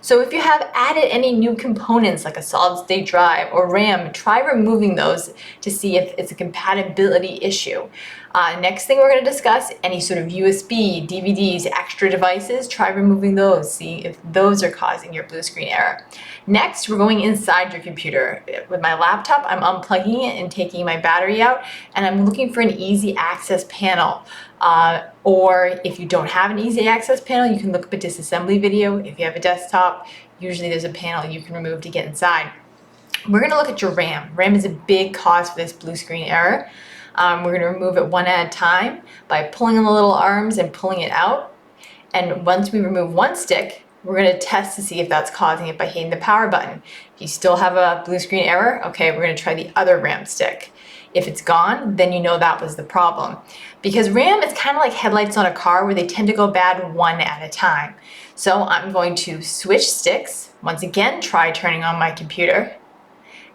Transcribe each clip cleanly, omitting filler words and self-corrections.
So if you have added any new components like a solid state drive or RAM, try removing those to see if it's a compatibility issue. Next thing we're going to discuss, any sort of USB, DVDs, extra devices, try removing those, see if those are causing your blue screen error. Next, we're going inside your computer. With my laptop, I'm unplugging it and taking my battery out, and I'm looking for an easy access panel. Or if you don't have an easy access panel, you can look up a disassembly video. If you have a desktop, usually there's a panel you can remove to get inside. We're going to look at your RAM. RAM is a big cause for this blue screen error. We're going to remove it one at a time by pulling on the little arms and pulling it out. And once we remove one stick, we're going to test to see if that's causing it by hitting the power button. If you still have a blue screen error, okay, we're going to try the other RAM stick. If it's gone, then you know that was the problem. Because RAM is kind of like headlights on a car where they tend to go bad one at a time. So I'm going to switch sticks. Once again, try turning on my computer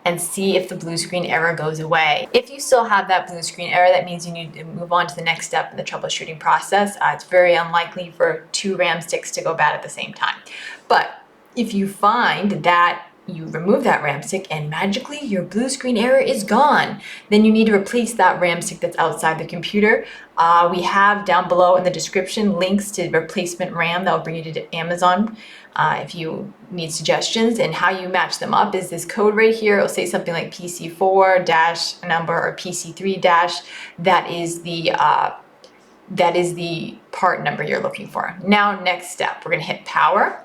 and see if the blue screen error goes away. If you still have that blue screen error, that means you need to move on to the next step in the troubleshooting process. It's very unlikely for 2 RAM sticks to go bad at the same time. But if you find that you remove that RAM stick and magically your blue screen error is gone, then you need to replace that RAM stick that's outside the computer. We have down below in the description links to replacement RAM that will bring you to Amazon if you need suggestions. And how you match them up is this code right here. It'll say something like PC4 dash a number or PC3 dash. That is the part number you're looking for. Now, next step, we're going to hit power.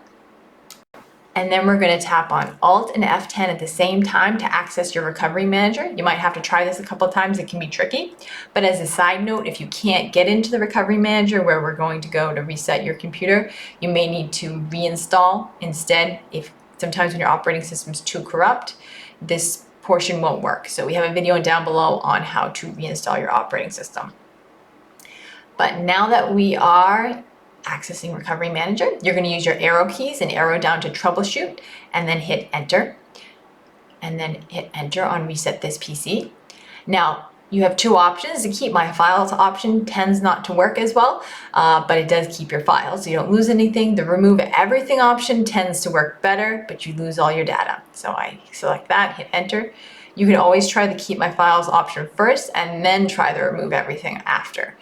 And then we're going to tap on Alt and F10 at the same time to access your recovery manager. You might have to try this a couple of times. It can be tricky. But as a side note, if you can't get into the recovery manager where we're going to go to reset your computer, you may need to reinstall instead. If sometimes when your operating system is too corrupt, this portion won't work. So we have a video down below on how to reinstall your operating system. But now that we are accessing Recovery Manager, you're going to use your arrow keys and arrow down to troubleshoot and then hit enter. And then hit enter on reset this PC. Now, you have 2 options. The keep my files option tends not to work as well, but it does keep your files so you don't lose anything. The remove everything option tends to work better, but you lose all your data. So I select that, hit enter. You can always try the keep my files option first and then try the remove everything after,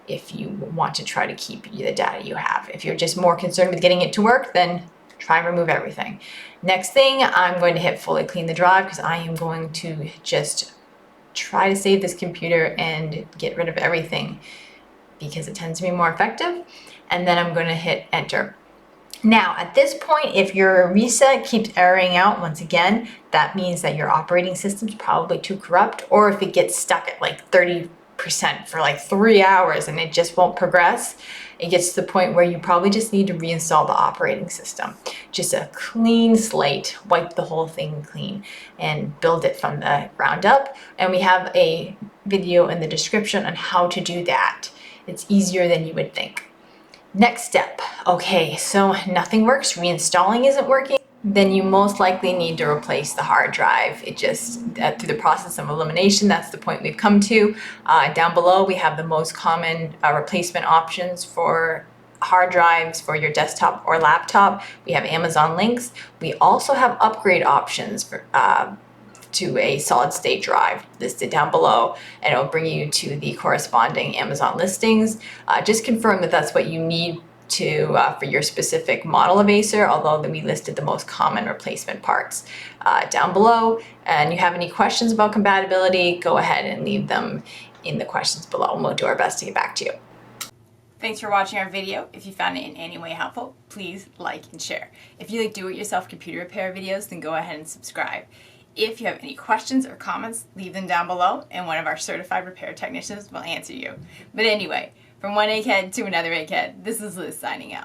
if you want to try to keep the data you have. If you're just more concerned with getting it to work, then try and remove everything. Next thing, I'm going to hit fully clean the drive because I am going to just try to save this computer and get rid of everything because it tends to be more effective. And then I'm going to hit enter. Now, at this point, if your reset keeps erroring out once again, that means that your operating system's probably too corrupt, or if it gets stuck at like 30% for like 3 hours and it just won't progress, it gets to the point where you probably just need to reinstall the operating system. Just a clean slate, wipe the whole thing clean and build it from the ground up. And we have a video in the description on how to do that. It's easier than you would think. Next step, okay, so nothing works, reinstalling isn't working, then you most likely need to replace the hard drive. It just, through the process of elimination, that's the point we've come to. Down below, we have the most common replacement options for hard drives for your desktop or laptop. We have Amazon links. We also have upgrade options for to a solid state drive listed down below, and it'll bring you to the corresponding Amazon listings. Just confirm that that's what you need to for your specific model of Acer, although we listed the most common replacement parts down below. And you have any questions about compatibility, go ahead and leave them in the questions below and we'll do our best to get back to you. Thanks for watching our video. If you found it in any way helpful, please like and share. If you like do-it-yourself computer repair videos, then go ahead and subscribe. If you have any questions or comments, leave them down below and one of our certified repair technicians will answer you. But anyway, from one egghead to another egghead, this is Liz signing out.